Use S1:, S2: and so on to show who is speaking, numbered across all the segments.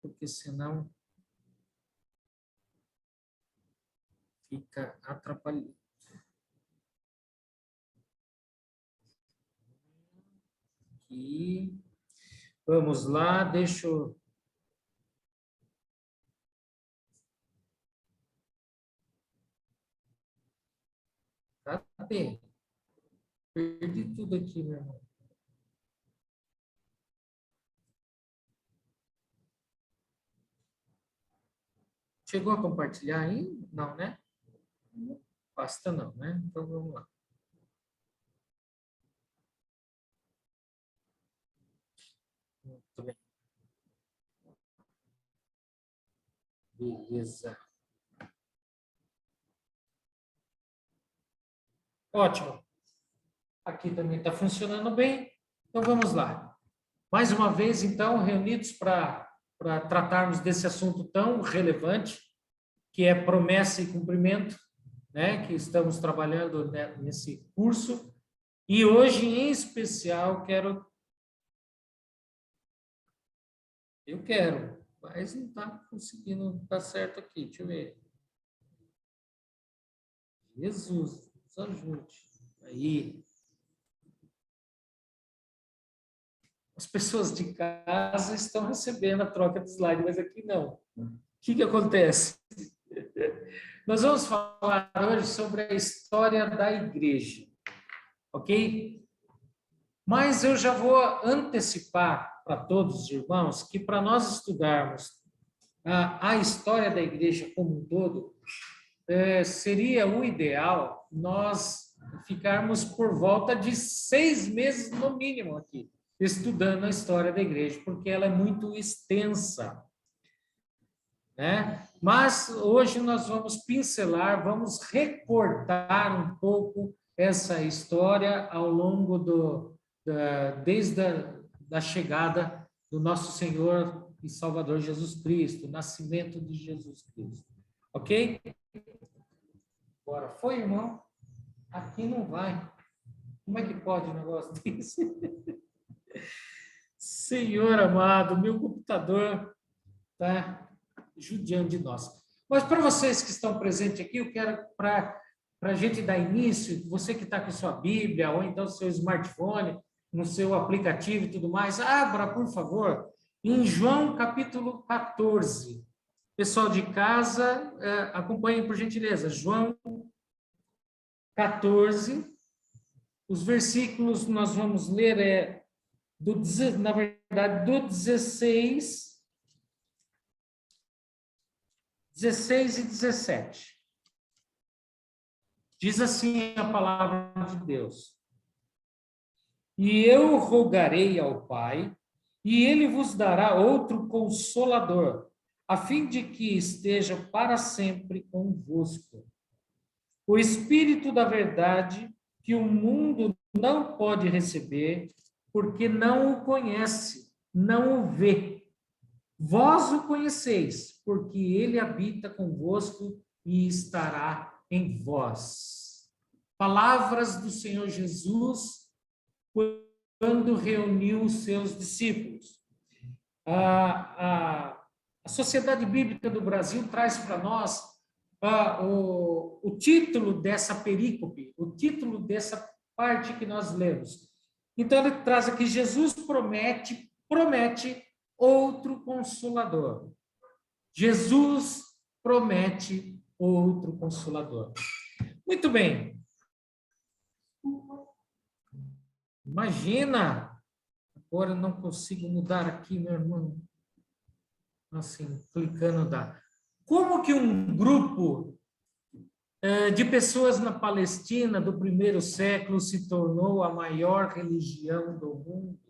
S1: porque senão fica atrapalhando. Aqui. Vamos lá, deixa eu... Cadê? Perdi tudo aqui, meu irmão. Chegou a compartilhar ainda? Não, né? Não basta não, né? Então, vamos lá. Muito bem. Beleza. Ótimo. Aqui também está funcionando bem. Então, vamos lá. Mais uma vez, então, reunidos para tratarmos desse assunto tão relevante, que é promessa e cumprimento, né? Que estamos trabalhando, né, nesse curso. E hoje, em especial, eu quero, mas não está conseguindo dar certo aqui. Deixa eu ver. Jesus, nos ajude. Aí. As pessoas de casa estão recebendo a troca de slide, mas aqui não. O que acontece? Nós vamos falar hoje sobre a história da igreja, ok? Mas eu já vou antecipar para todos os irmãos que para nós estudarmos a história da igreja como um todo, seria o ideal nós ficarmos por volta de 6 meses no mínimo aqui, estudando a história da igreja, porque ela é muito extensa, né? Mas hoje nós vamos pincelar, vamos recordar um pouco essa história ao longo desde a chegada do nosso Senhor e Salvador Jesus Cristo, o nascimento de Jesus Cristo. Ok? Agora, foi, irmão? Aqui não vai. Como é que pode um negócio desse? Senhor amado, meu computador está judiando de nós. Mas para vocês que estão presentes aqui, eu quero, para a gente dar início, você que está com sua Bíblia, ou então seu smartphone, no seu aplicativo e tudo mais, abra, por favor, em João capítulo 14. Pessoal de casa, acompanhem por gentileza. João 14, os versículos nós vamos ler na verdade, do 16 e 17. Diz assim a palavra de Deus: E eu rogarei ao Pai, e ele vos dará outro consolador, a fim de que esteja para sempre convosco. O Espírito da verdade, que o mundo não pode receber, porque não o conhece, não o vê. Vós o conheceis, porque ele habita convosco e estará em vós. Palavras do Senhor Jesus quando reuniu os seus discípulos. A Sociedade Bíblica do Brasil traz para nós o título dessa perícope, o título dessa parte que nós lemos. Então, ele traz aqui: Jesus promete outro consolador. Jesus promete outro consolador. Muito bem. Imagina, agora eu não consigo mudar aqui, meu irmão. Assim, clicando dá. Como que um grupo de pessoas na Palestina do primeiro século se tornou a maior religião do mundo?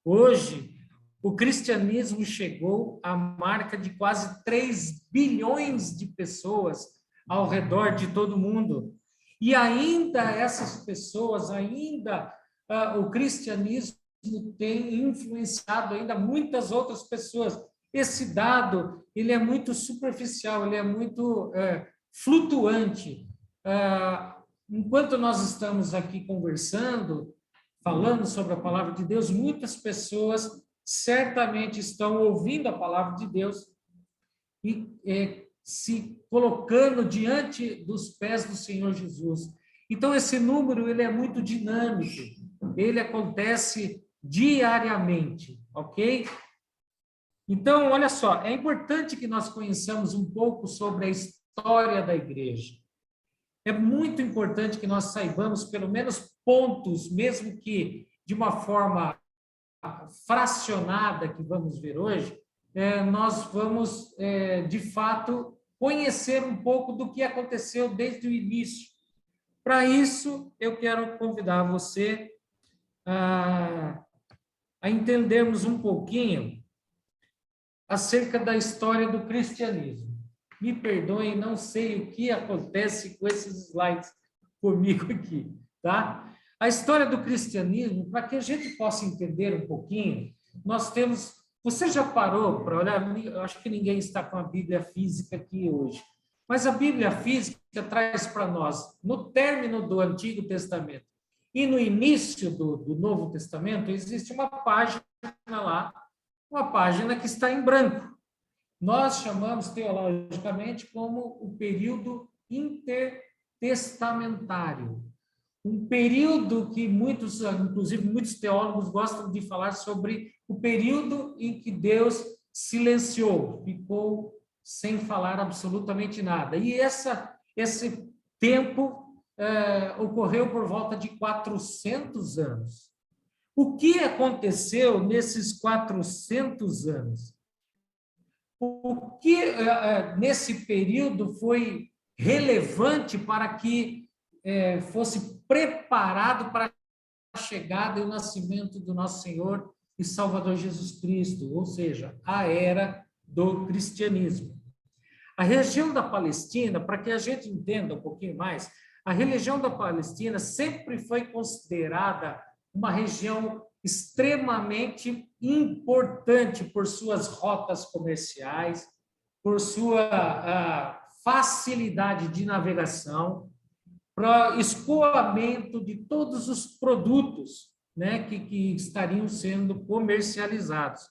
S1: Hoje, o cristianismo chegou à marca de quase 3 bilhões de pessoas ao redor de todo o mundo. E ainda essas pessoas, o cristianismo tem influenciado ainda muitas outras pessoas. Esse dado, ele é muito superficial, ele é muito flutuante. Enquanto nós estamos aqui conversando, falando sobre a palavra de Deus, muitas pessoas certamente estão ouvindo a palavra de Deus e se colocando diante dos pés do Senhor Jesus. Então, esse número ele é muito dinâmico, ele acontece diariamente, ok? Então, olha só, é importante que nós conheçamos um pouco sobre a história da igreja. É muito importante que nós saibamos pelo menos pontos, mesmo que de uma forma fracionada que vamos ver hoje, nós vamos, de fato, conhecer um pouco do que aconteceu desde o início. Para isso, eu quero convidar você a entendermos um pouquinho acerca da história do cristianismo. Me perdoem, não sei o que acontece com esses slides comigo aqui, tá? A história do cristianismo, para que a gente possa entender um pouquinho, nós temos... Você já parou para olhar? Eu acho que ninguém está com a Bíblia física aqui hoje, mas a Bíblia física traz para nós, no término do Antigo Testamento e no início do Novo Testamento, existe uma página lá, uma página que está em branco. Nós chamamos teologicamente como o período intertestamentário. Um período que muitos, inclusive muitos teólogos gostam de falar sobre o período em que Deus silenciou, ficou sem falar absolutamente nada. E esse tempo ocorreu por volta de 400 anos. O que aconteceu nesses 400 anos? O que nesse período foi relevante para que fosse preparado para a chegada e o nascimento do nosso Senhor e Salvador Jesus Cristo, ou seja, a era do cristianismo. A região da Palestina, para que a gente entenda um pouquinho mais, a região da Palestina sempre foi considerada uma região extremamente importante por suas rotas comerciais, por sua facilidade de navegação, para escoamento de todos os produtos, né, que estariam sendo comercializados.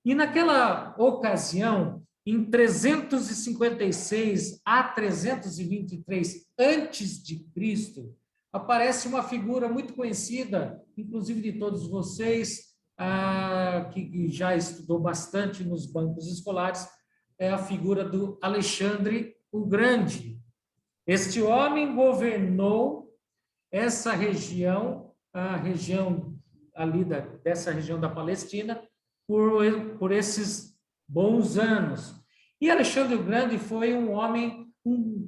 S1: E naquela ocasião, em 356 a 323 antes de Cristo, aparece uma figura muito conhecida, inclusive de todos vocês, que já estudou bastante nos bancos escolares, é a figura do Alexandre o Grande. Este homem governou essa região, a região ali dessa região da Palestina, por esses bons anos. E Alexandre o Grande foi um homem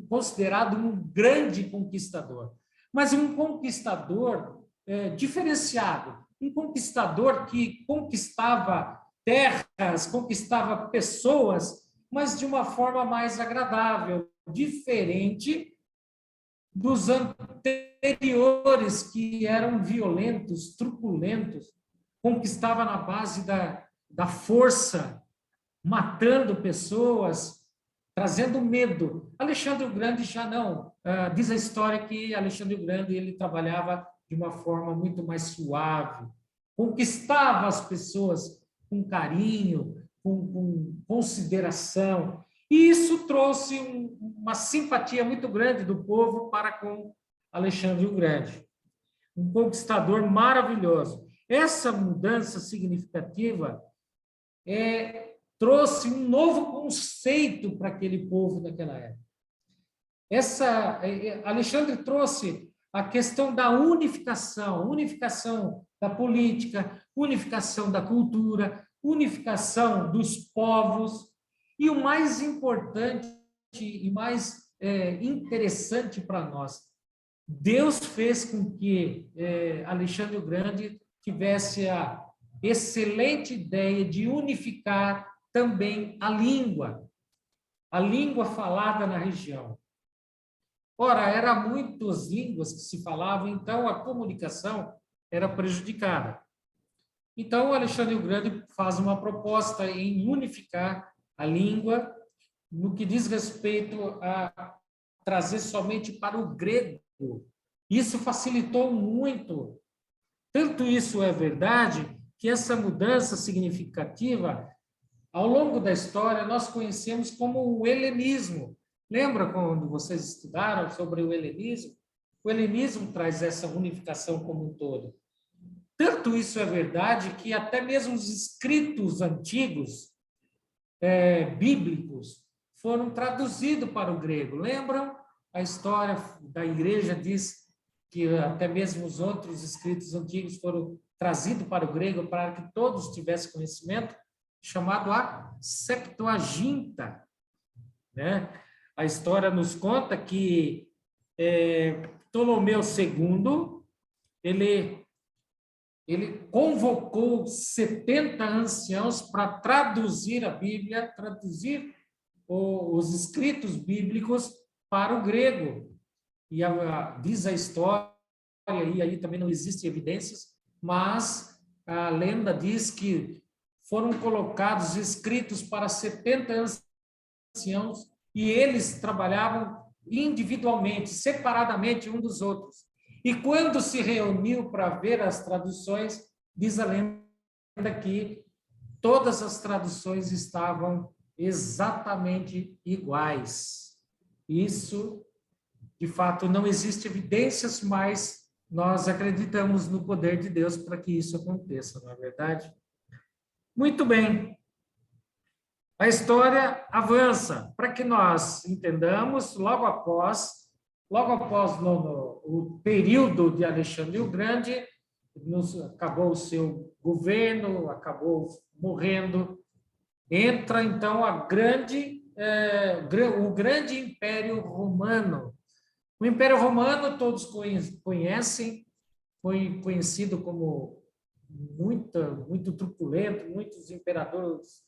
S1: considerado um grande conquistador, mas um conquistador diferenciado, um conquistador que conquistava terras, conquistava pessoas, mas de uma forma mais agradável, diferente dos anteriores, que eram violentos, truculentos, conquistava na base da força, matando pessoas, trazendo medo. Alexandre o Grande já não. Diz a história que Alexandre o Grande ele trabalhava de uma forma muito mais suave, conquistava as pessoas com carinho, com consideração, e isso trouxe uma simpatia muito grande do povo para com Alexandre o Grande, um conquistador maravilhoso. Essa mudança significativa trouxe um novo conceito para aquele povo daquela época. Alexandre trouxe a questão da unificação da política, unificação da cultura, unificação dos povos, e o mais importante e mais interessante para nós, Deus fez com que Alexandre o Grande tivesse a excelente ideia de unificar também a língua falada na região. Ora, eram muitas línguas que se falavam, então a comunicação era prejudicada. Então, Alexandre o Grande faz uma proposta em unificar a língua no que diz respeito a trazer somente para o grego. Isso facilitou muito. Tanto isso é verdade que essa mudança significativa, ao longo da história, nós conhecemos como o helenismo. Lembra quando vocês estudaram sobre o helenismo? O helenismo traz essa unificação como um todo. Tanto isso é verdade que até mesmo os escritos antigos, bíblicos, foram traduzidos para o grego. Lembram? A história da igreja diz que até mesmo os outros escritos antigos foram trazidos para o grego para que todos tivessem conhecimento, chamado a Septuaginta, né? A história nos conta que Ptolomeu II, ele convocou 70 anciãos para traduzir a Bíblia, traduzir os escritos bíblicos para o grego. E diz a história, e aí também não existem evidências, mas a lenda diz que foram colocados escritos para 70 anciãos e eles trabalhavam individualmente, separadamente um dos outros. E quando se reuniu para ver as traduções, diz a lenda que todas as traduções estavam exatamente iguais. Isso, de fato, não existe evidências, mas nós acreditamos no poder de Deus para que isso aconteça, não é verdade? Muito bem. A história avança para que nós entendamos, logo após o período de Alexandre o Grande, acabou o seu governo, acabou morrendo, entra então o grande Império Romano. O Império Romano todos conhecem, foi conhecido como muito truculento, muitos imperadores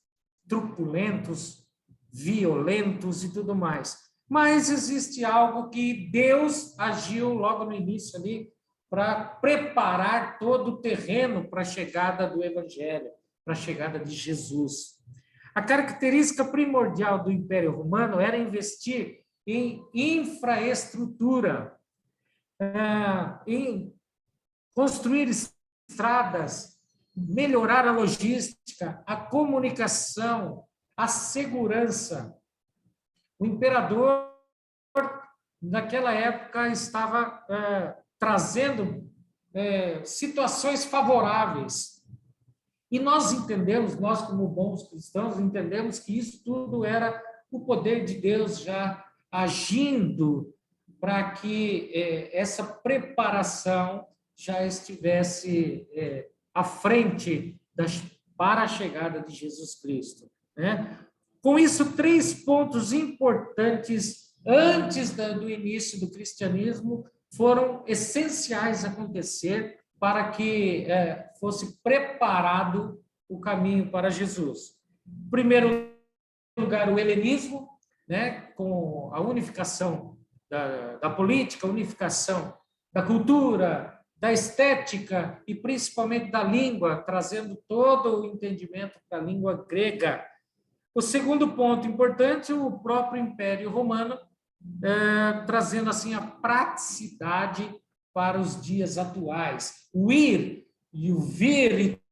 S1: truculentos, violentos e tudo mais. Mas existe algo que Deus agiu logo no início ali para preparar todo o terreno para a chegada do Evangelho, para a chegada de Jesus. A característica primordial do Império Romano era investir em infraestrutura, em construir estradas, melhorar a logística, a comunicação, a segurança. O imperador, naquela época, estava trazendo situações favoráveis. E nós entendemos, nós como bons cristãos, entendemos que isso tudo era o poder de Deus já agindo para que essa preparação já estivesse à frente para a chegada de Jesus Cristo, né? Com isso, 3 pontos importantes antes do início do cristianismo foram essenciais acontecer para que fosse preparado o caminho para Jesus. Em primeiro lugar, o helenismo, né, com a unificação da política, a unificação da cultura, da estética e principalmente da língua, trazendo todo o entendimento para a língua grega. O segundo ponto importante, o próprio Império Romano, trazendo assim a praticidade para os dias atuais. O ir e o vir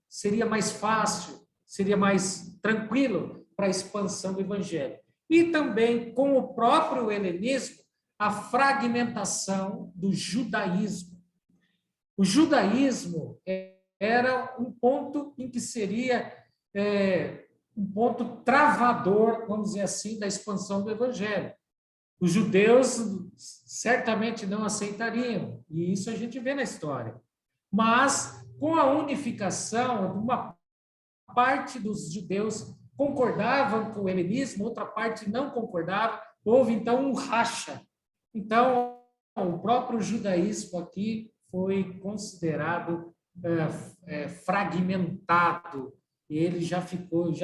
S1: seria mais fácil, seria mais tranquilo para a expansão do Evangelho. E também, com o próprio helenismo, a fragmentação do judaísmo. O judaísmo era um ponto em que seria um ponto travador, vamos dizer assim, da expansão do Evangelho. Os judeus certamente não aceitariam, e isso a gente vê na história. Mas, com a unificação, uma parte dos judeus concordavam com o helenismo, outra parte não concordava, houve então um racha. Então, o próprio judaísmo aqui foi considerado fragmentado, e ele já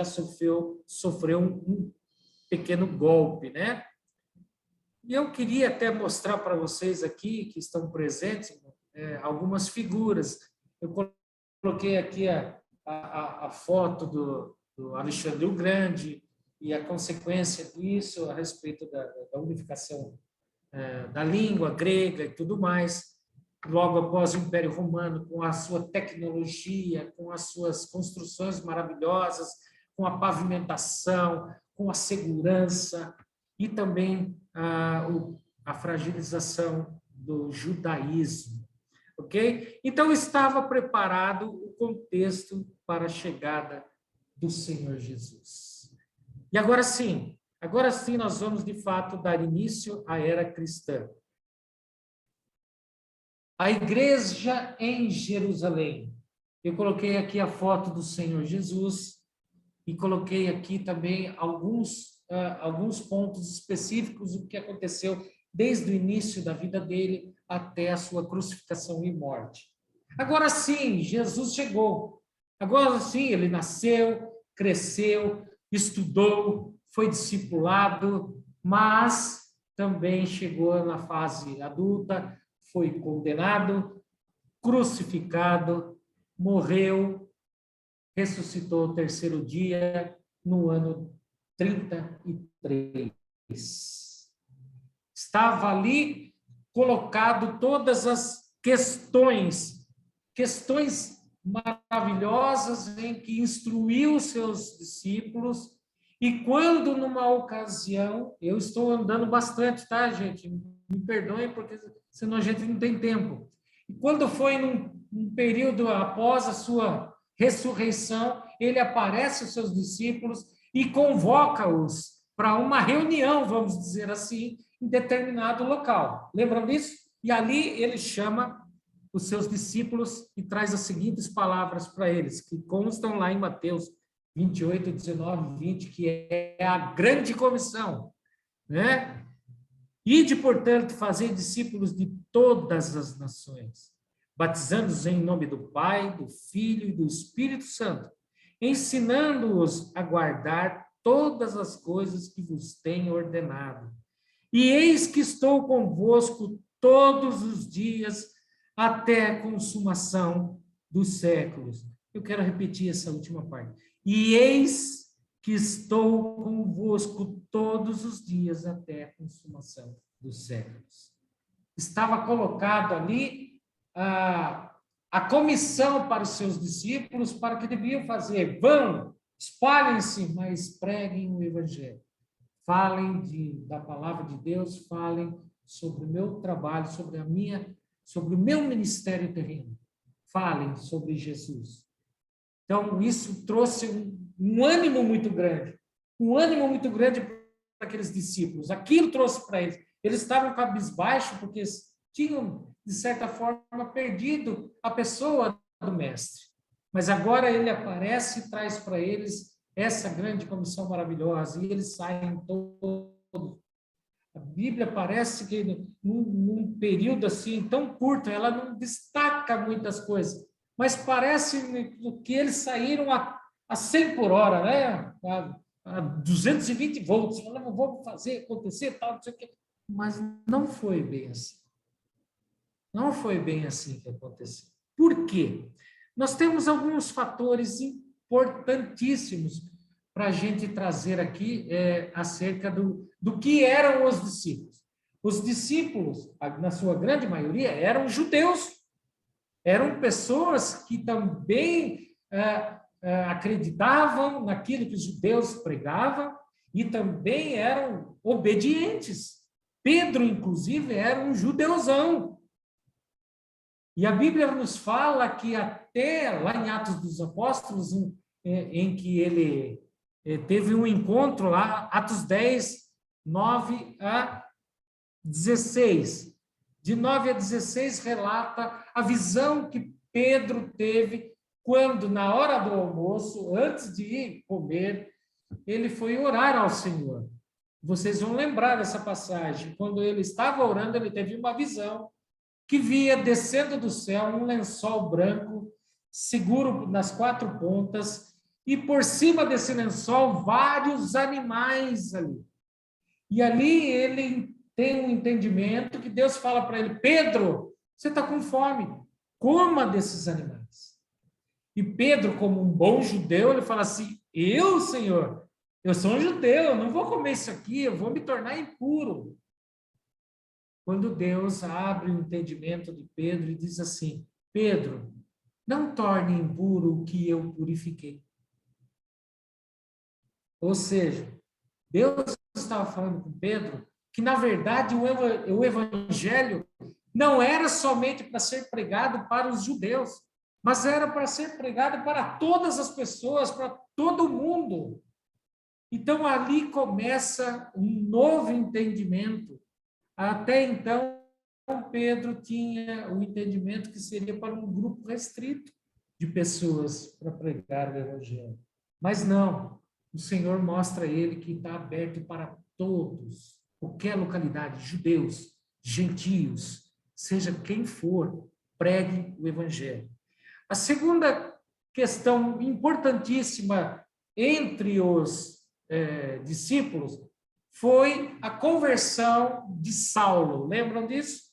S1: sofreu um pequeno golpe, né? E eu queria até mostrar para vocês aqui, que estão presentes, algumas figuras. Eu coloquei aqui a foto do Alexandre o Grande e a consequência disso a respeito da unificação da língua grega e tudo mais. logo após o Império Romano, com a sua tecnologia, com as suas construções maravilhosas, com a pavimentação, com a segurança e também a fragilização do judaísmo, ok? Então, estava preparado o contexto para a chegada do Senhor Jesus. E agora sim nós vamos, de fato, dar início à era cristã. A igreja em Jerusalém. Eu coloquei aqui a foto do Senhor Jesus e coloquei aqui também alguns pontos específicos do que aconteceu desde o início da vida dele até a sua crucificação e morte. Agora sim, Jesus chegou. Agora sim, ele nasceu, cresceu, estudou, foi discipulado, mas também chegou na fase adulta, foi condenado, crucificado, morreu, ressuscitou o terceiro dia, no ano 33. Estava ali colocado todas as questões maravilhosas em que instruiu seus discípulos. E quando, numa ocasião, eu estou andando bastante, tá, gente? Me perdoem, porque senão a gente não tem tempo. E quando foi num período após a sua ressurreição, ele aparece aos seus discípulos e convoca-os para uma reunião, vamos dizer assim, em determinado local. Lembram disso? E ali ele chama os seus discípulos e traz as seguintes palavras para eles, que constam lá em Mateus 28, 19 e 20, que é a grande comissão, né? Ide, portanto, fazer discípulos de todas as nações, batizando-os em nome do Pai, do Filho e do Espírito Santo, ensinando-os a guardar todas as coisas que vos tenho ordenado. E eis que estou convosco todos os dias até a consumação dos séculos. Eu quero repetir essa última parte. E eis que estou convosco todos os dias até a consumação dos séculos. Estava colocado ali a comissão para os seus discípulos, para o que deviam fazer. Vão, espalhem-se, mas preguem o evangelho. Falem da palavra de Deus, falem sobre o meu trabalho, sobre o meu ministério terreno. Falem sobre Jesus. Então, isso trouxe um ânimo muito grande para aqueles discípulos. Aquilo trouxe para eles. Eles estavam cabisbaixo porque tinham, de certa forma, perdido a pessoa do mestre. Mas agora ele aparece e traz para eles essa grande comissão maravilhosa, e eles saem todos. A Bíblia parece que, num período assim tão curto, ela não destaca muitas coisas, mas parece que eles saíram a 100 por hora, né? A 220 volts. Falaram, vamos fazer acontecer, tal, não sei o quê. Mas não foi bem assim. Não foi bem assim que aconteceu. Por quê? Nós temos alguns fatores importantíssimos para a gente trazer aqui acerca do que eram os discípulos. Os discípulos, na sua grande maioria, eram judeus. Eram pessoas que também acreditavam naquilo que os judeus pregavam e também eram obedientes. Pedro, inclusive, era um judeuzão. E a Bíblia nos fala que até lá em Atos dos Apóstolos, em que ele teve um encontro lá, Atos 10, 9 a 16. De 9 a 16 relata a visão que Pedro teve quando, na hora do almoço, antes de ir comer, ele foi orar ao Senhor. Vocês vão lembrar dessa passagem. Quando ele estava orando, ele teve uma visão que via descendo do céu um lençol branco, seguro nas 4 pontas, e por cima desse lençol vários animais ali. E ali ele tem um entendimento que Deus fala para ele, Pedro, você está com fome, coma desses animais. E Pedro, como um bom judeu, ele fala assim, eu, Senhor, eu sou um judeu, eu não vou comer isso aqui, eu vou me tornar impuro. quando Deus abre o entendimento de Pedro e diz assim: Pedro, não torne impuro o que eu purifiquei. Ou seja, Deus estava falando com Pedro que, na verdade, o evangelho não era somente para ser pregado para os judeus, mas era para ser pregado para todas as pessoas, para todo mundo. Então, ali começa um novo entendimento. Até então, Pedro tinha o entendimento que seria para um grupo restrito de pessoas para pregar o evangelho. Mas não, o Senhor mostra a ele que está aberto para todos, qualquer localidade, judeus, gentios, seja quem for, pregue o evangelho. A segunda questão importantíssima entre os discípulos foi a conversão de Saulo. Lembram disso?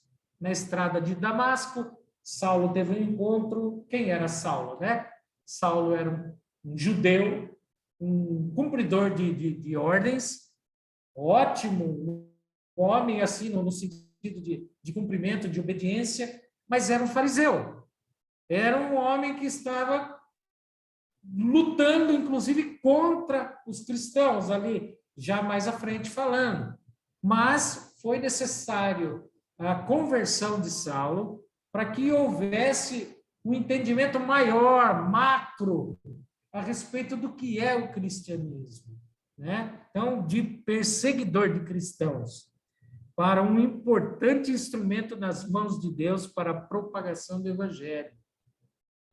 S1: Na estrada de Damasco, Saulo teve um encontro. Quem era Saulo, né? Saulo era um judeu, um cumpridor de ordens, ótimo, um homem assim, no sentido de cumprimento, de obediência, mas era um fariseu. Era um homem que estava lutando, inclusive, contra os cristãos, ali, já mais à frente falando. Mas foi necessário a conversão de Saulo para que houvesse um entendimento maior, macro, a respeito do que é o cristianismo, né? Então, de perseguidor de cristãos para um importante instrumento nas mãos de Deus para a propagação do evangelho.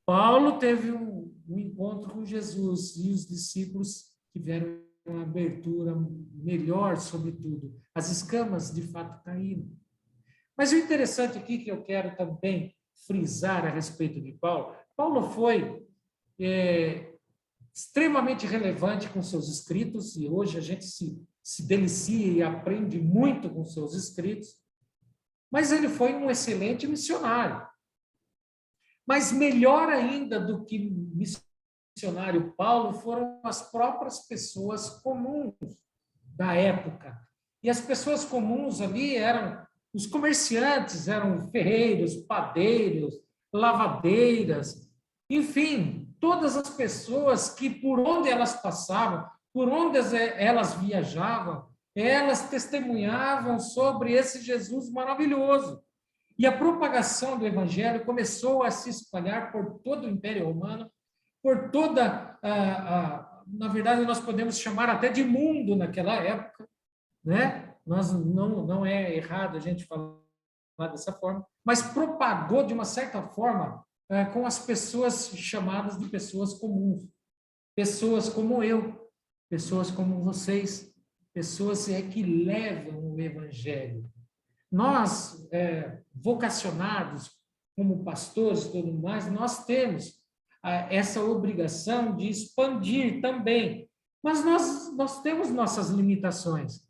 S1: Paulo teve um encontro com Jesus e os discípulos tiveram uma abertura melhor, sobretudo. As escamas, de fato, caíram. Mas o interessante aqui que eu quero também frisar a respeito de Paulo, Paulo foi extremamente relevante com seus escritos, e hoje a gente se delicia e aprende muito com seus escritos, mas ele foi um excelente missionário. Mas melhor ainda do que missionário Paulo foram as próprias pessoas comuns da época. E as pessoas comuns ali eram os comerciantes, eram ferreiros, padeiros, lavadeiras, enfim, todas as pessoas que por onde elas passavam, por onde elas viajavam, elas testemunhavam sobre esse Jesus maravilhoso. E a propagação do evangelho começou a se espalhar por todo o Império Romano, por toda na verdade nós podemos chamar até de mundo naquela época, né? Nós não é errado a gente falar dessa forma, mas propagou de uma certa forma com as pessoas chamadas de pessoas comuns, pessoas como eu, pessoas como vocês, pessoas que levam o evangelho. Nós, vocacionados como pastores e tudo mais, nós temos essa obrigação de expandir também. Mas nós temos nossas limitações.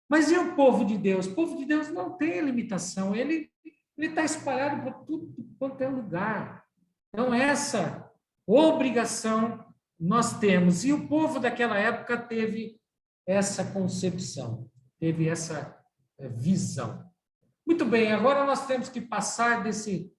S1: Mas e o povo de Deus? O povo de Deus não tem limitação. Ele está espalhado por tudo quanto é lugar. Então, essa obrigação nós temos. E o povo daquela época teve essa concepção, teve essa visão. Muito bem, agora nós temos que passar desse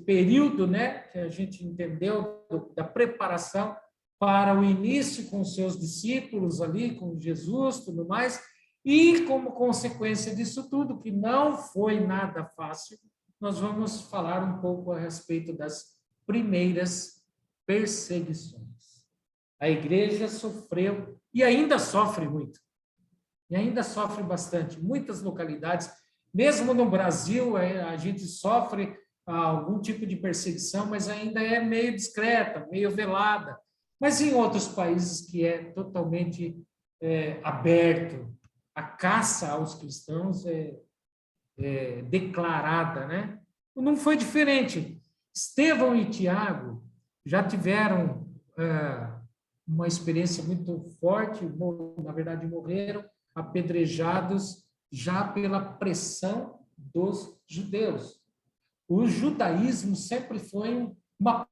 S1: período, né, que a gente entendeu, da preparação para o início com seus discípulos ali, com Jesus, tudo mais, e como consequência disso tudo, que não foi nada fácil, nós vamos falar um pouco a respeito das primeiras perseguições. A igreja sofreu e ainda sofre muito. E ainda sofre bastante. Muitas localidades, mesmo no Brasil, a gente sofre algum tipo de perseguição, mas ainda é meio discreta, meio velada. Mas em outros países que é totalmente aberto, a caça aos cristãos é declarada, né? Não foi diferente. Estevão e Tiago já tiveram uma experiência muito forte, na verdade morreram apedrejados já pela pressão dos judeus. O judaísmo sempre foi uma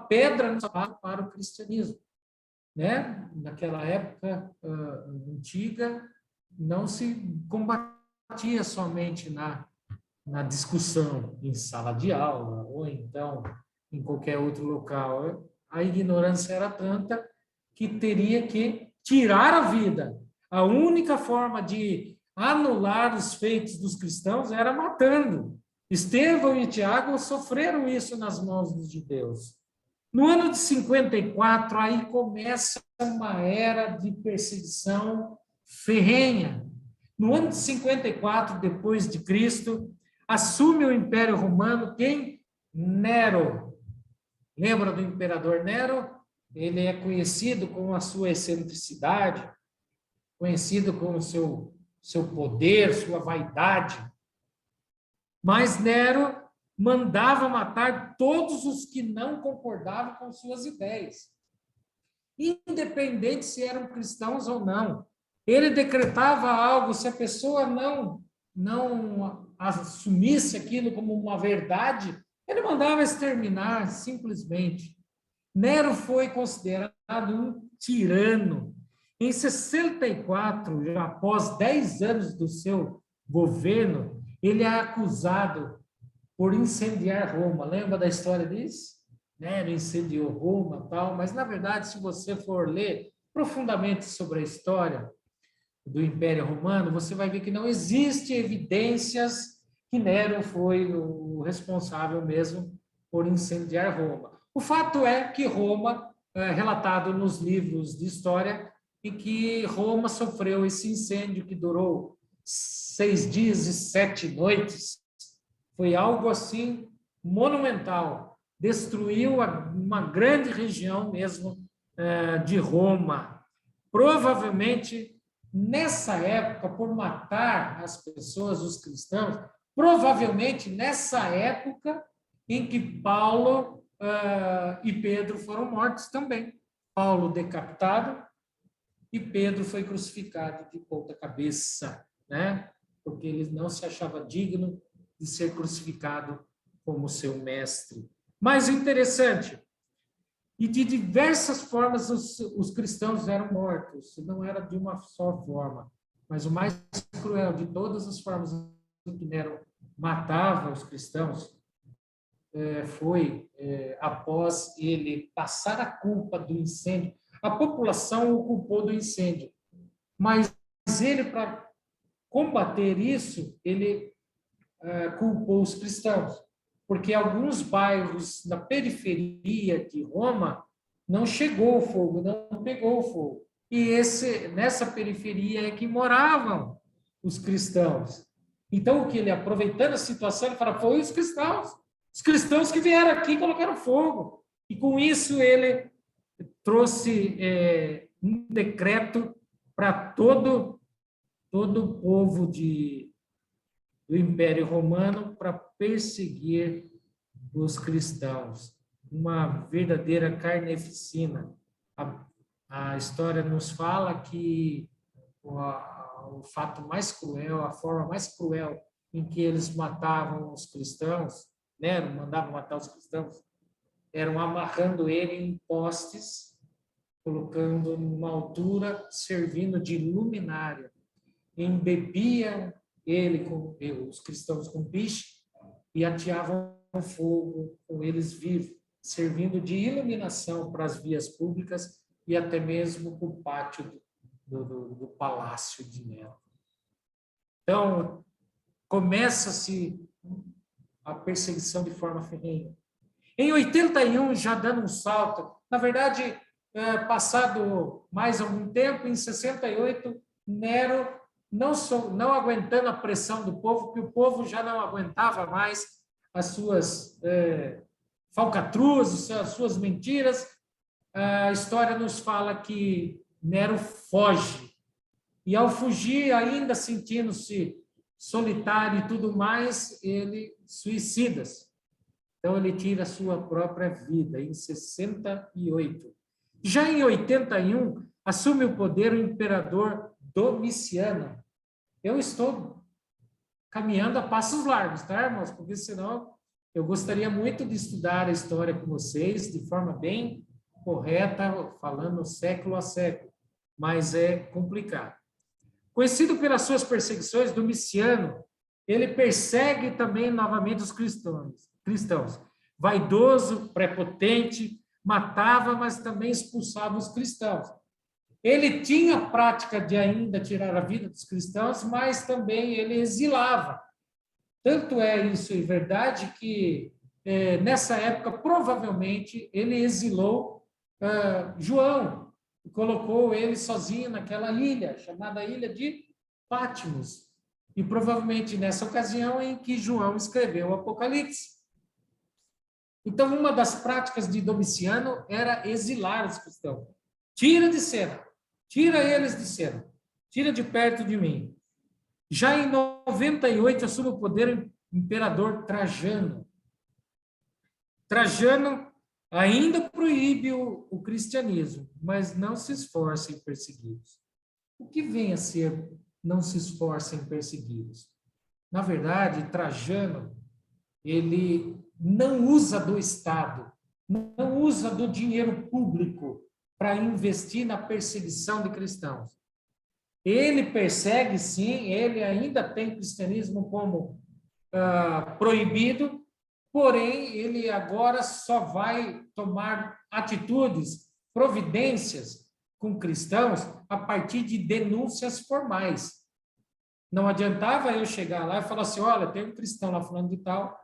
S1: pedra no sapato para o cristianismo, né? Naquela época antiga não se combatia batia somente na discussão em sala de aula, ou então em qualquer outro local. A ignorância era tanta que teria que tirar a vida. A única forma de anular os feitos dos cristãos era matando. Estevão e Tiago sofreram isso nas mãos dos judeus. No ano de 54, aí começa uma era de perseguição ferrenha. No ano de 54 depois de Cristo, assume o Império Romano quem? Nero. Lembra do imperador Nero? Ele é conhecido com a sua excentricidade, conhecido com o seu poder, sua vaidade. Mas Nero mandava matar todos os que não concordavam com suas ideias, independente se eram cristãos ou não. Ele decretava algo, se a pessoa não assumisse aquilo como uma verdade, ele mandava exterminar, simplesmente. Nero foi considerado um tirano. Em 64, já após 10 anos do seu governo, ele é acusado por incendiar Roma. Lembra da história disso? Nero incendiou Roma, tal, mas na verdade, se você for ler profundamente sobre a história do Império Romano, você vai ver que não existe evidências que Nero foi o responsável mesmo por incendiar Roma. O fato é que Roma, relatado nos livros de história, em que Roma sofreu esse incêndio que durou 6 dias e 7 noites. Foi algo assim monumental. Destruiu uma grande região mesmo de Roma. Provavelmente, nessa época, por matar as pessoas, os cristãos, provavelmente nessa época em que Paulo e Pedro foram mortos também. Paulo decapitado e Pedro foi crucificado de ponta cabeça, né? Porque ele não se achava digno de ser crucificado como seu mestre. Mas interessante, e de diversas formas os cristãos eram mortos, não era de uma só forma, mas o mais cruel de todas as formas que Nero matava os cristãos foi após ele passar a culpa do incêndio. A população o culpou do incêndio, mas ele, para combater isso, ele culpou os cristãos, porque alguns bairros na periferia de Roma não chegou o fogo, não pegou o fogo. E nessa periferia é que moravam os cristãos. Então, o que ele, aproveitando a situação, ele fala, foi os cristãos que vieram aqui e colocaram fogo. E com isso ele trouxe um decreto para todo o povo do Império Romano para perseguir os cristãos. Uma verdadeira carneficina. A história nos fala que o fato mais cruel, a forma mais cruel em que eles matavam os cristãos, né, mandavam matar os cristãos, eram amarrando ele em postes, colocando numa altura, servindo de luminária. Embebiam os cristãos com piche e ateavam fogo com eles vivos, servindo de iluminação para as vias públicas e até mesmo para o pátio do palácio de Nero. Então, começa-se a perseguição de forma ferrenha. Em 81, já dando um salto, na verdade, passado mais algum tempo, em 68, Nero, não aguentando a pressão do povo, que o povo já não aguentava mais as suas falcatruas, as suas mentiras, a história nos fala que Nero foge. E ao fugir, ainda sentindo-se solitário e tudo mais, ele suicida-se. Então, ele tira a sua própria vida, em 68. Já em 81, assume o poder o imperador Domiciano. Eu estou caminhando a passos largos, tá, irmãos? Porque senão eu gostaria muito de estudar a história com vocês de forma bem correta, falando século a século, mas é complicado. Conhecido pelas suas perseguições, Domiciano, ele persegue também novamente os cristãos. Vaidoso, prepotente, matava, mas também expulsava os cristãos. Ele tinha a prática de ainda tirar a vida dos cristãos, mas também ele exilava. Tanto é isso em verdade que, nessa época, provavelmente, ele exilou João, e colocou ele sozinho naquela ilha, chamada Ilha de Patmos. E provavelmente nessa ocasião em que João escreveu o Apocalipse. Então, uma das práticas de Domiciano era exilar os cristãos. Tira de cena, tira eles de cena, tira de perto de mim. Já em 98 assume o poder o imperador Trajano. Trajano ainda proíbe o cristianismo, mas não se esforça em persegui-los. O que vem a ser não se esforça em persegui-los? Na verdade, Trajano, ele não usa do Estado, não usa do dinheiro público para investir na perseguição de cristãos. Ele persegue, sim, ele ainda tem o cristianismo como proibido, porém, ele agora só vai tomar atitudes, providências com cristãos a partir de denúncias formais. Não adiantava eu chegar lá e falar assim, olha, tem um cristão lá falando de tal,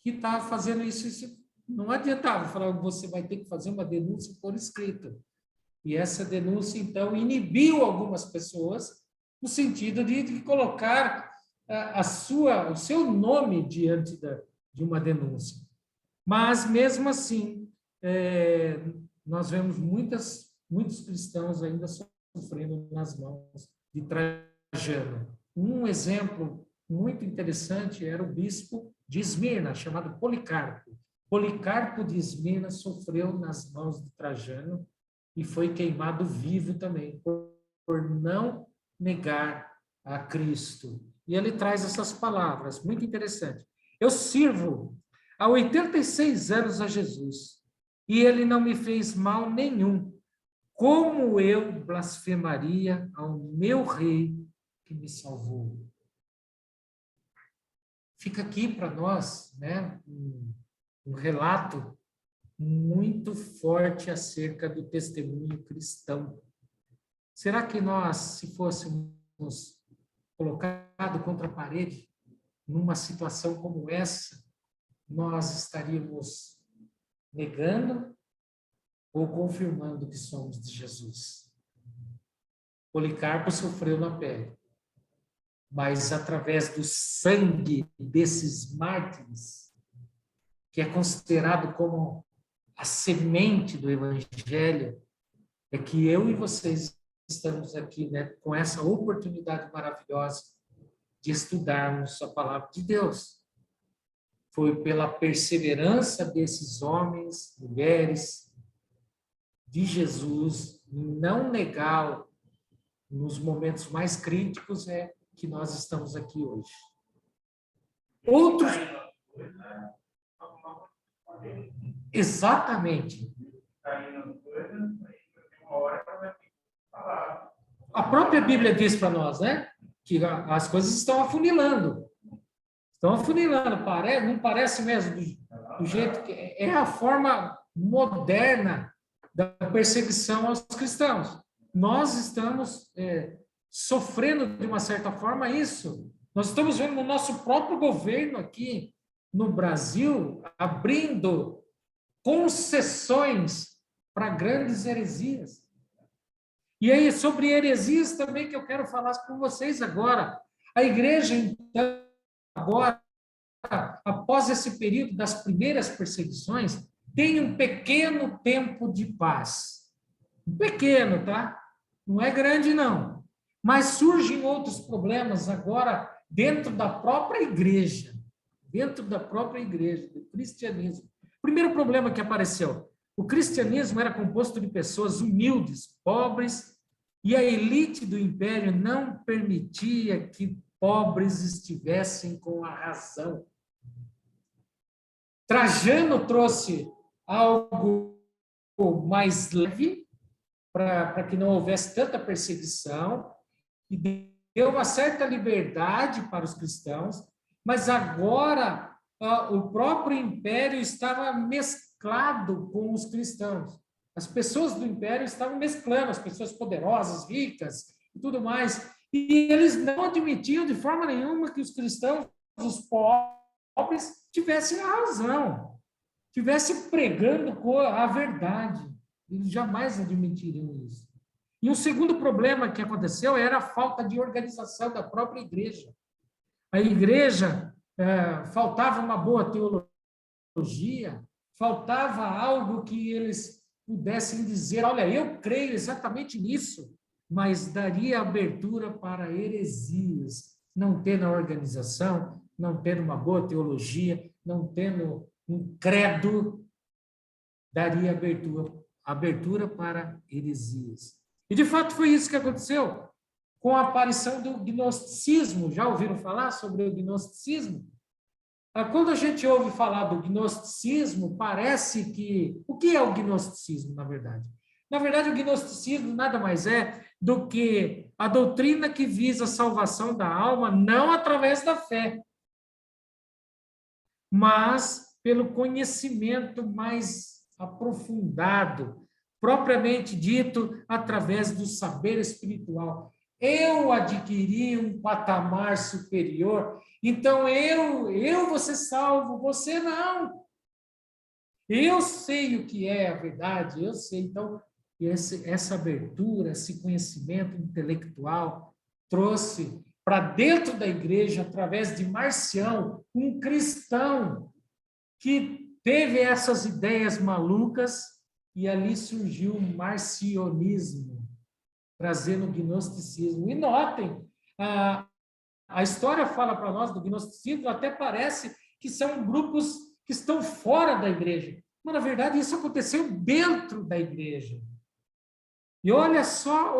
S1: que está fazendo isso, isso. Não adiantava falar, você vai ter que fazer uma denúncia por escrito. E essa denúncia, então, inibiu algumas pessoas no sentido de colocar o seu nome diante de uma denúncia. Mas, mesmo assim, nós vemos muitos cristãos ainda sofrendo nas mãos de Trajano. Um exemplo muito interessante era o bispo de Esmirna, chamado Policarpo. Policarpo de Esmirna sofreu nas mãos de Trajano e foi queimado vivo também, por não negar a Cristo. E ele traz essas palavras, muito interessante. Eu sirvo há 86 anos a Jesus, e ele não me fez mal nenhum. Como eu blasfemaria ao meu rei que me salvou? Fica aqui para nós, né, um relato muito forte acerca do testemunho cristão. Será que nós, se fôssemos colocados contra a parede, numa situação como essa, nós estaríamos negando ou confirmando que somos de Jesus? Policarpo sofreu na pele, mas através do sangue desses mártires, que é considerado como a semente do Evangelho, é que eu e vocês estamos aqui, né, com essa oportunidade maravilhosa de estudarmos a palavra de Deus. Foi pela perseverança desses homens, mulheres, de Jesus, em não negá-lo nos momentos mais críticos, que nós estamos aqui hoje. Outros... Exatamente. A própria Bíblia diz para nós, né, que as coisas estão afunilando. Estão afunilando, não parece mesmo do jeito que é a forma moderna da perseguição aos cristãos. Nós estamos sofrendo, de uma certa forma, isso. Nós estamos vendo no nosso próprio governo aqui no Brasil abrindo concessões para grandes heresias. E aí, sobre heresias também que eu quero falar com vocês agora. A igreja, então, agora, após esse período das primeiras perseguições, tem um pequeno tempo de paz. Um pequeno, tá? Não é grande, não. Mas surgem outros problemas agora dentro da própria igreja. Dentro da própria igreja, do cristianismo. Primeiro problema que apareceu. O cristianismo era composto de pessoas humildes, pobres, e a elite do império não permitia que pobres estivessem com a razão. Trajano trouxe algo mais leve, para que não houvesse tanta perseguição, e deu uma certa liberdade para os cristãos, mas agora o próprio império estava mesclado com os cristãos. As pessoas do império estavam mesclando, as pessoas poderosas, ricas e tudo mais. E eles não admitiam de forma nenhuma que os cristãos, os pobres, tivessem a razão, tivessem pregando a verdade. Eles jamais admitiriam isso. E o segundo problema que aconteceu era a falta de organização da própria igreja. A igreja faltava uma boa teologia, faltava algo que eles pudessem dizer, olha, eu creio exatamente nisso, mas daria abertura para heresias, não tendo a organização, não tendo uma boa teologia, não tendo um credo, daria abertura para heresias. E, de fato, foi isso que aconteceu com a aparição do gnosticismo. Já ouviram falar sobre o gnosticismo? Quando a gente ouve falar do gnosticismo, parece que... O que é o gnosticismo, na verdade? Na verdade, o gnosticismo nada mais é do que a doutrina que visa a salvação da alma, não através da fé, mas pelo conhecimento mais aprofundado, propriamente dito, através do saber espiritual. Eu adquiri um patamar superior, então eu vou ser salvo, você não. Eu sei o que é a verdade, eu sei. Então, essa abertura, esse conhecimento intelectual trouxe para dentro da igreja, através de Marcião, um cristão que teve essas ideias malucas, e ali surgiu o marcionismo, trazendo o gnosticismo. E notem, a história fala para nós do gnosticismo, até parece que são grupos que estão fora da igreja. Mas, na verdade, isso aconteceu dentro da igreja. E olha só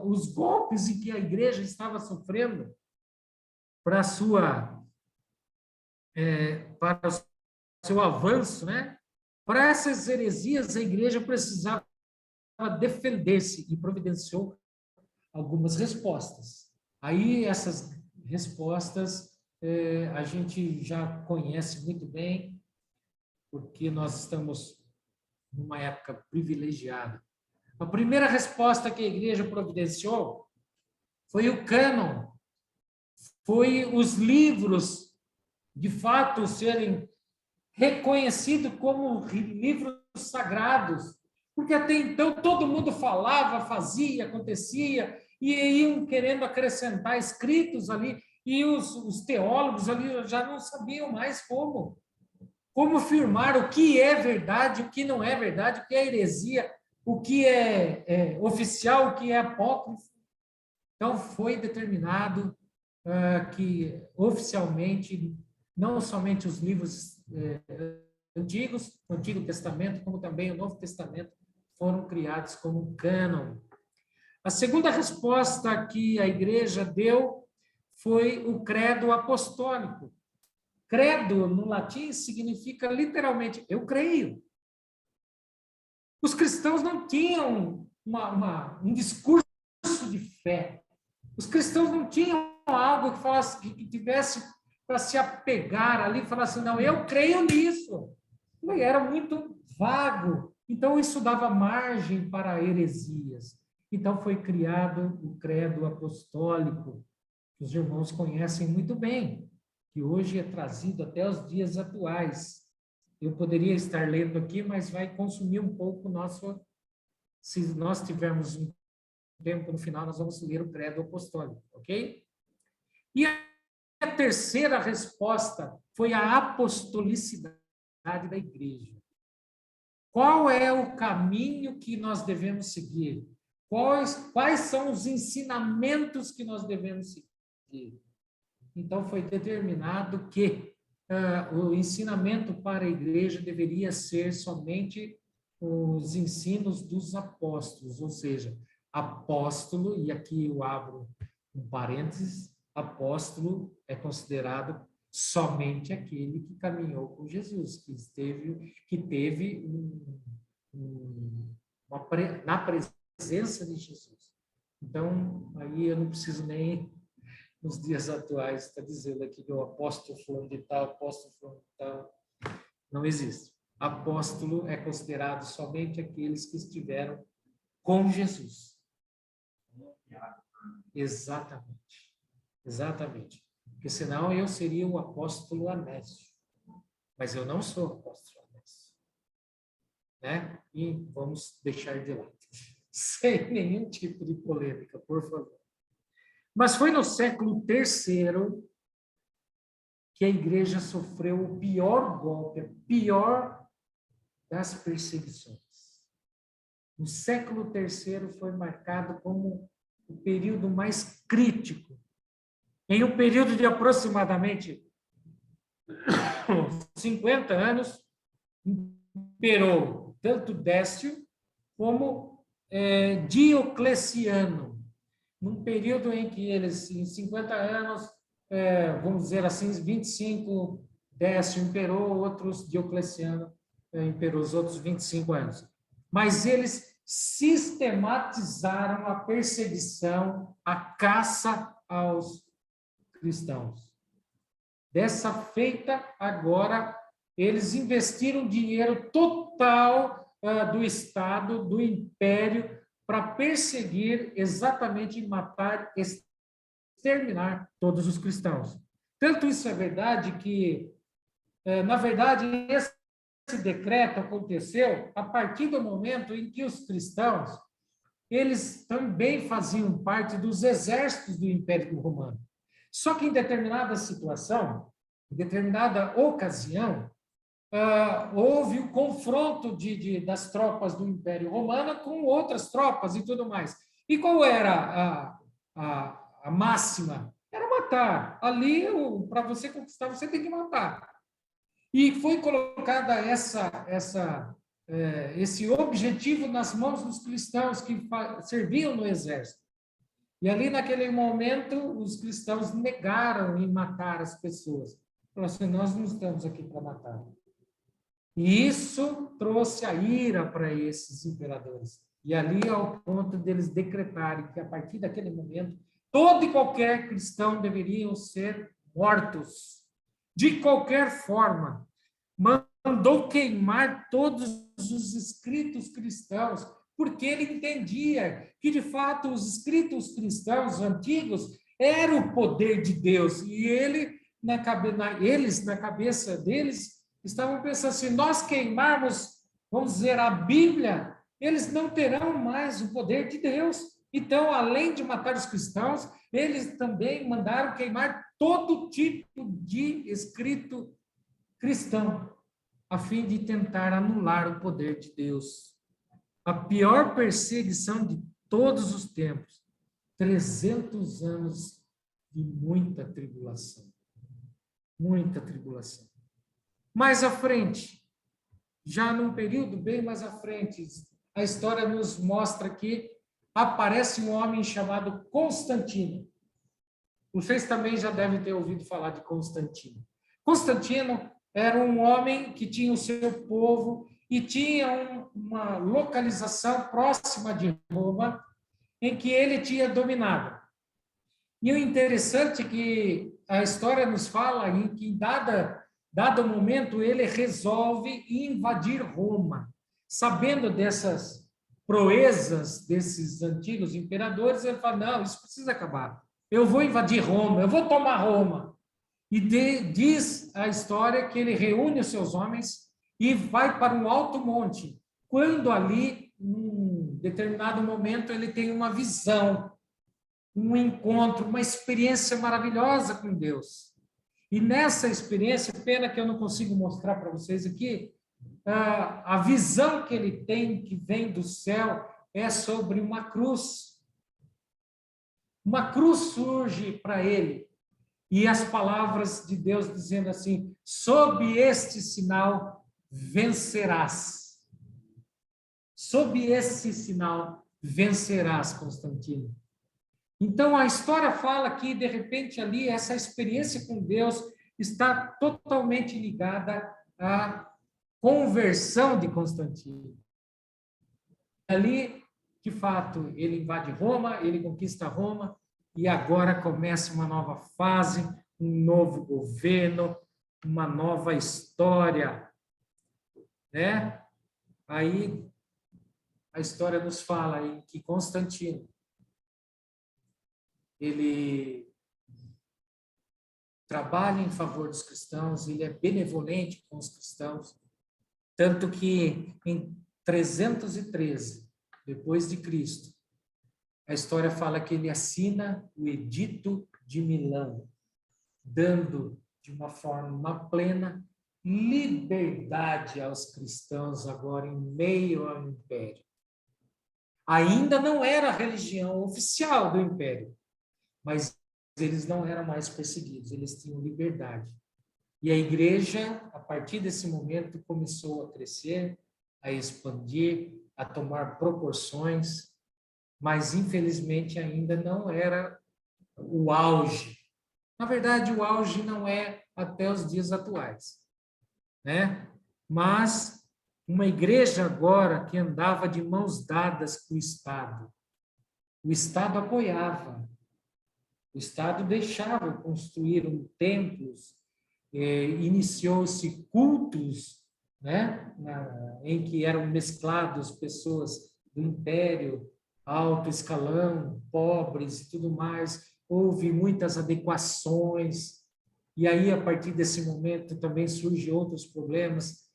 S1: os golpes em que a igreja estava sofrendo para o seu avanço, né? Para essas heresias, a igreja precisava defender-se e providenciou algumas respostas. Aí, essas respostas a gente já conhece muito bem, porque nós estamos numa época privilegiada. A primeira resposta que a igreja providenciou foi o cânon, foi os livros, de fato, serem reconhecidos como livros sagrados, porque até então todo mundo falava, fazia, acontecia, e iam querendo acrescentar escritos ali, e os teólogos ali já não sabiam mais como afirmar o que é verdade, o que não é verdade, o que é heresia, o que é oficial, o que é apócrifo. Então, foi determinado que, oficialmente, não somente os livros antigos, o Antigo Testamento, como também o Novo Testamento, foram criados como cânon. A segunda resposta que a igreja deu foi o credo apostólico. Credo, no latim, significa literalmente, eu creio. Os cristãos não tinham um discurso de fé. Os cristãos não tinham algo que falasse, que tivesse para se apegar ali e falar assim, não, eu creio nisso. Era muito vago. Então, isso dava margem para heresias. Então, foi criado o credo apostólico, que os irmãos conhecem muito bem, que hoje é trazido até os dias atuais. Eu poderia estar lendo aqui, mas vai consumir um pouco nosso... Se nós tivermos um tempo no final, nós vamos ler o credo apostólico, ok? E a terceira resposta foi a apostolicidade da igreja. Qual é o caminho que nós devemos seguir? Quais são os ensinamentos que nós devemos seguir? Então, foi determinado que o ensinamento para a igreja deveria ser somente os ensinos dos apóstolos, ou seja, apóstolo, e aqui eu abro um parênteses, apóstolo é considerado somente aquele que caminhou com Jesus, que teve na presença de Jesus. Então, aí eu não preciso nem, nos dias atuais, estar dizendo aqui que o apóstolo fulano de tal, apóstolo fulano de tal, não existe. Apóstolo é considerado somente aqueles que estiveram com Jesus. Exatamente. Exatamente. Porque senão eu seria o apóstolo Anésio. Mas eu não sou apóstolo Anésio. Né? E vamos deixar de lado. Sem nenhum tipo de polêmica, por favor. Mas foi no século III que a igreja sofreu o pior golpe, a pior das perseguições. O século III foi marcado como o período mais crítico. Em um período de aproximadamente 50 anos, imperou tanto Décio como Diocleciano, num período em que eles, em 50 anos, vamos dizer assim, 25, Décio imperou, outros Diocleciano imperou os outros 25 anos. Mas eles sistematizaram a perseguição, a caça aos cristãos. Dessa feita, agora, eles investiram dinheiro total do Estado, do Império, para perseguir exatamente e matar, exterminar todos os cristãos. Tanto isso é verdade que, na verdade, esse decreto aconteceu a partir do momento em que os cristãos, eles também faziam parte dos exércitos do Império Romano. Só que em determinada situação, em determinada ocasião, houve o confronto das tropas do Império Romano com outras tropas e tudo mais. E qual era a máxima? Era matar. Ali, para você conquistar, você tem que matar. E foi colocada esse objetivo nas mãos dos cristãos que serviam no exército. E ali, naquele momento, os cristãos negaram em matar as pessoas. Falaram assim, nós não estamos aqui para matar. E isso trouxe a ira para esses imperadores. E ali, ao ponto deles decretarem que, a partir daquele momento, todo e qualquer cristão deveriam ser mortos. De qualquer forma, mandou queimar todos os escritos cristãos, porque ele entendia que, de fato, os escritos cristãos antigos eram o poder de Deus. E eles, na cabeça deles, estavam pensando assim, nós queimarmos, vamos dizer, a Bíblia, eles não terão mais o poder de Deus. Então, além de matar os cristãos, eles também mandaram queimar todo tipo de escrito cristão, a fim de tentar anular o poder de Deus. A pior perseguição de todos os tempos, 300 anos de muita tribulação. Muita tribulação. Mais à frente, já num período bem mais à frente, a história nos mostra que aparece um homem chamado Constantino. Vocês também já devem ter ouvido falar de Constantino. Constantino era um homem que tinha o seu povo e tinha uma localização próxima de Roma, em que ele tinha dominado. E o interessante é que a história nos fala em que, em dado momento, ele resolve invadir Roma. Sabendo dessas proezas desses antigos imperadores, ele fala, não, isso precisa acabar. Eu vou invadir Roma, eu vou tomar Roma. E diz a história que ele reúne os seus homens e vai para um alto monte. Quando ali, num determinado momento, ele tem uma visão, um encontro, uma experiência maravilhosa com Deus. E nessa experiência, pena que eu não consigo mostrar para vocês aqui, a visão que ele tem, que vem do céu, é sobre uma cruz. Uma cruz surge para ele. E as palavras de Deus dizendo assim, sob este sinal vencerás. Sob esse sinal vencerás, Constantino. Então, a história fala que, de repente, ali, essa experiência com Deus está totalmente ligada à conversão de Constantino. Ali, de fato, ele invade Roma, ele conquista Roma, e agora começa uma nova fase, um novo governo, uma nova história, né? Aí a história nos fala em que Constantino, ele trabalha em favor dos cristãos, ele é benevolente com os cristãos, tanto que em 313 depois de Cristo, a história fala que ele assina o Edito de Milão, dando de uma forma plena liberdade aos cristãos agora em meio ao império. Ainda não era a religião oficial do império, mas eles não eram mais perseguidos, eles tinham liberdade. E a igreja, a partir desse momento, começou a crescer, a expandir, a tomar proporções, mas infelizmente ainda não era o auge. Na verdade, o auge não é até os dias atuais, né? Mas uma igreja agora que andava de mãos dadas com o Estado apoiava, o Estado deixava construir templos, iniciou-se cultos, né? Em que eram mesclados pessoas do império, alto escalão, pobres e tudo mais. Houve muitas adequações, e aí, a partir desse momento, também surgem outros problemas.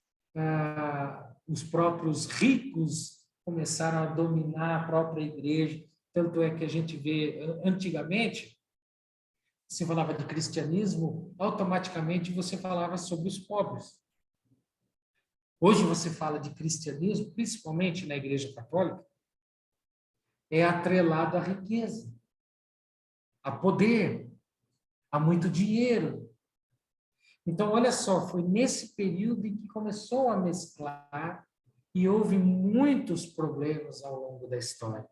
S1: Os próprios ricos começaram a dominar a própria igreja, tanto é que a gente vê, antigamente, se falava de cristianismo, automaticamente você falava sobre os pobres. Hoje você fala de cristianismo, principalmente na Igreja Católica, é atrelado à riqueza, a poder, a muito dinheiro. Então, olha só, foi nesse período em que começou a mesclar e houve muitos problemas ao longo da história.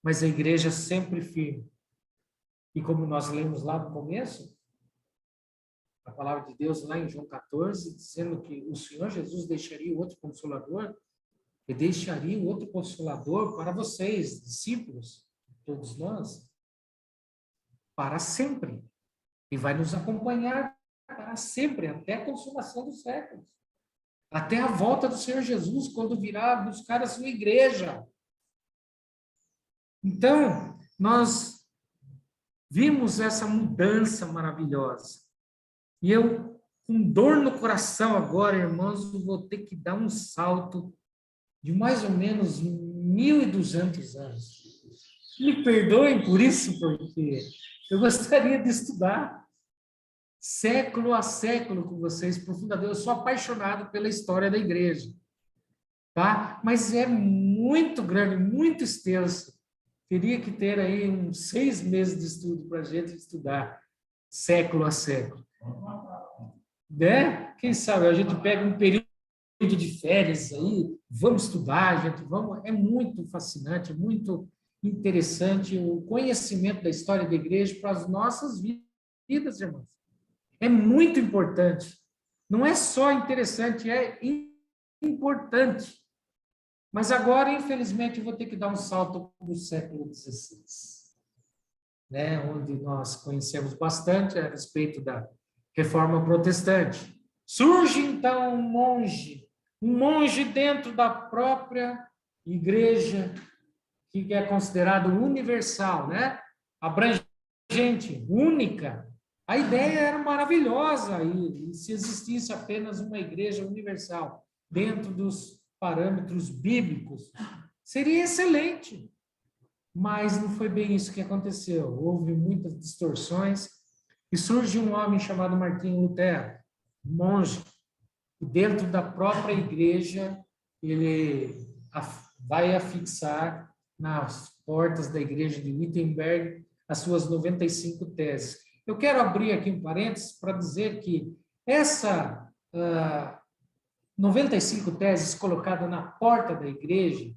S1: Mas a igreja sempre firme. E como nós lemos lá no começo, a palavra de Deus lá em João 14, dizendo que o Senhor Jesus deixaria o outro Consolador, e deixaria o outro Consolador para vocês, discípulos, todos nós, para sempre. E vai nos acompanhar para sempre, até a consumação dos séculos. Até a volta do Senhor Jesus, quando virá buscar a sua igreja. Então, nós vimos essa mudança maravilhosa. E eu, com dor no coração agora, irmãos, vou ter que dar um salto de mais ou menos 1.200 anos. Me perdoem por isso, porque eu gostaria de estudar século a século com vocês, profundamente. Eu sou apaixonado pela história da igreja, tá? Mas é muito grande, muito extenso. Teria que ter aí uns 6 meses de estudo para a gente estudar século a século. Né? Quem sabe a gente pega um período de férias aí, vamos estudar, gente, vamos. É muito fascinante, muito interessante o conhecimento da história da igreja para as nossas vidas, irmãos. É muito importante. Não é só interessante, é importante. Mas agora, infelizmente, eu vou ter que dar um salto para o século XVI, né? Onde nós conhecemos bastante a respeito da Reforma Protestante. Surge, então, um monge dentro da própria igreja, que é considerado universal, né? Abrangente, única. A ideia era maravilhosa, e se existisse apenas uma igreja universal dentro dos parâmetros bíblicos, seria excelente. Mas não foi bem isso que aconteceu. Houve muitas distorções, e surge um homem chamado Martinho Lutero, monge, e dentro da própria igreja, ele vai afixar nas portas da igreja de Wittenberg as suas 95 teses. Eu quero abrir aqui um parênteses para dizer que essa 95 teses colocada na porta da igreja,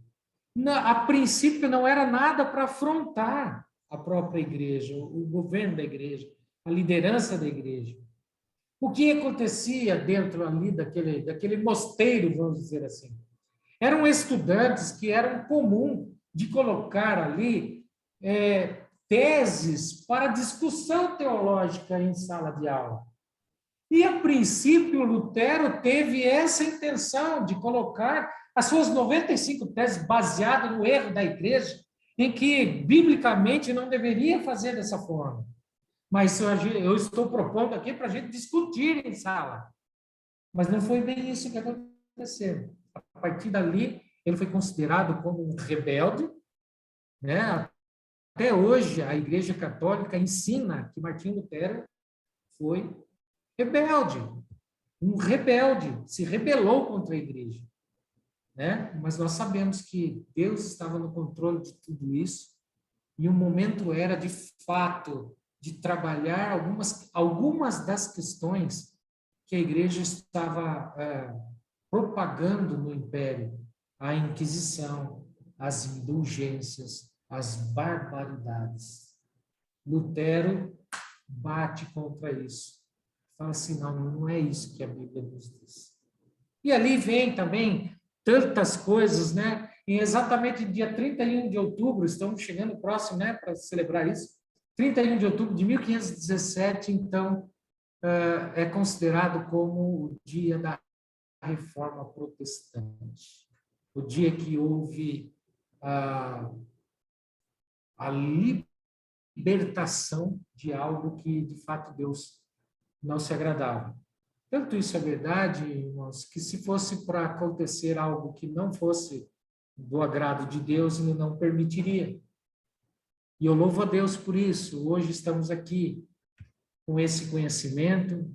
S1: a princípio não era nada para afrontar a própria igreja, o governo da igreja, a liderança da igreja. O que acontecia dentro ali daquele mosteiro, vamos dizer assim? Eram estudantes que eram comum de colocar ali teses para discussão teológica em sala de aula. E, a princípio, Lutero teve essa intenção de colocar as suas 95 teses baseadas no erro da igreja, em que, biblicamente, não deveria fazer dessa forma. Mas eu estou propondo aqui para a gente discutir em sala. Mas não foi bem isso que aconteceu. A partir dali, ele foi considerado como um rebelde, né? Até hoje, a Igreja Católica ensina que Martinho Lutero foi rebelde, um rebelde, se rebelou contra a igreja, né? Mas nós sabemos que Deus estava no controle de tudo isso e o momento era, de fato, de trabalhar algumas das questões que a igreja estava propagando no Império, a Inquisição, as indulgências, as barbaridades. Lutero bate contra isso. Fala assim, não é isso que a Bíblia nos diz. E ali vem também tantas coisas, né? E exatamente dia 31 de outubro, estamos chegando próximo, né, para celebrar isso. 31 de outubro de 1517, então, é considerado como o dia da Reforma Protestante. O dia que houve a libertação de algo que, de fato, Deus não se agradava. Tanto isso é verdade, irmãos, que se fosse para acontecer algo que não fosse do agrado de Deus, ele não permitiria. E eu louvo a Deus por isso. Hoje estamos aqui com esse conhecimento,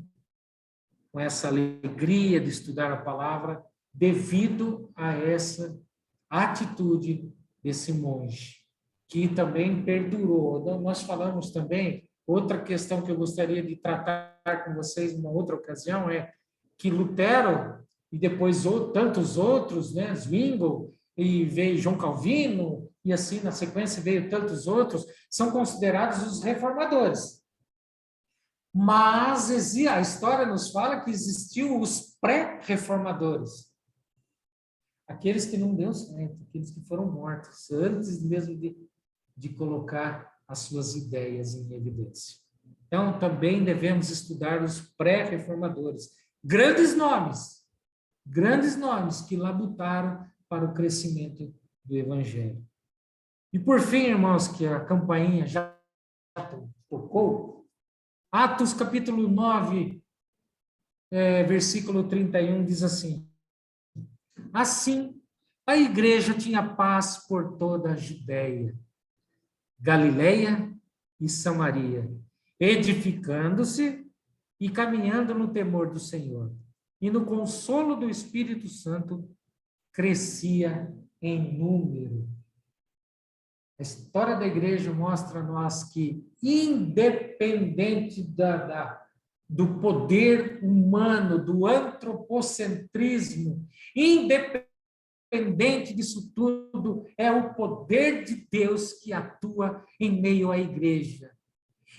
S1: com essa alegria de estudar a palavra, devido a essa atitude desse monge, que também perdurou. Nós falamos também, outra questão que eu gostaria de tratar com vocês numa outra ocasião é que Lutero, e depois tantos outros, né, Zwingli, e veio João Calvino, e assim na sequência veio tantos outros, são considerados os reformadores. Mas a história nos fala que existiu os pré-reformadores. Aqueles que não deu certo, aqueles que foram mortos, antes mesmo de colocar as suas ideias em evidência. Então, também devemos estudar os pré-reformadores. Grandes nomes que labutaram para o crescimento do Evangelho. E, por fim, irmãos, que a campainha já tocou, Atos capítulo 9, versículo 31, diz assim: assim, a igreja tinha paz por toda a Judéia, Galileia e Samaria, edificando-se e caminhando no temor do Senhor. E no consolo do Espírito Santo, crescia em número. A história da igreja mostra a nós que, independente do poder humano, do antropocentrismo, independente disso tudo, é o poder de Deus que atua em meio à igreja.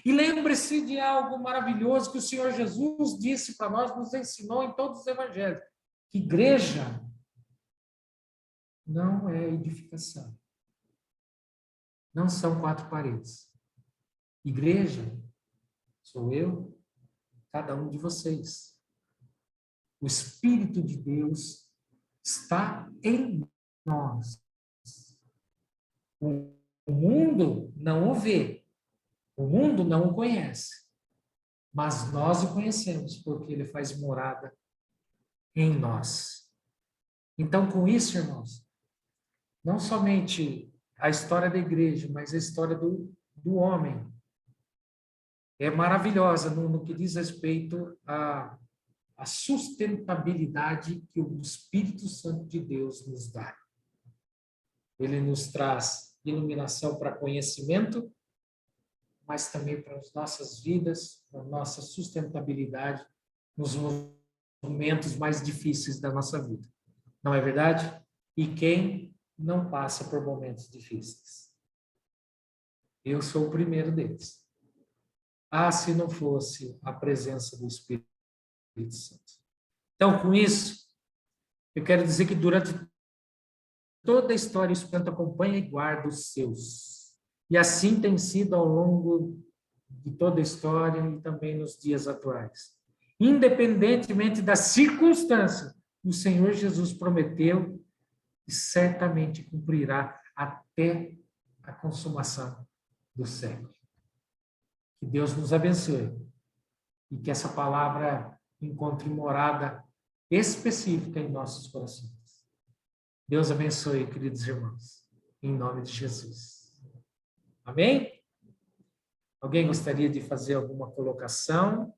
S1: E lembre-se de algo maravilhoso que o Senhor Jesus disse para nós, nos ensinou em todos os evangelhos, que igreja não é edificação. Não são quatro paredes. Igreja sou eu, cada um de vocês. O Espírito de Deus está em nós. O mundo não o vê, o mundo não o conhece, mas nós o conhecemos, porque ele faz morada em nós. Então, com isso, irmãos, não somente a história da igreja, mas a história do homem é maravilhosa no que diz respeito à sustentabilidade que o Espírito Santo de Deus nos dá. Ele nos traz iluminação para conhecimento, mas também para as nossas vidas, para a nossa sustentabilidade nos momentos mais difíceis da nossa vida. Não é verdade? E quem não passa por momentos difíceis? Eu sou o primeiro deles. Ah, se não fosse a presença do Espírito Santo. Então, com isso, eu quero dizer que durante toda a história, o Espírito Santo acompanha e guarda os seus. E assim tem sido ao longo de toda a história e também nos dias atuais. Independentemente da circunstância, o Senhor Jesus prometeu e certamente cumprirá até a consumação do século. Que Deus nos abençoe e que essa palavra encontre morada específica em nossos corações. Deus abençoe, queridos irmãos, em nome de Jesus. Amém? Alguém gostaria de fazer alguma colocação?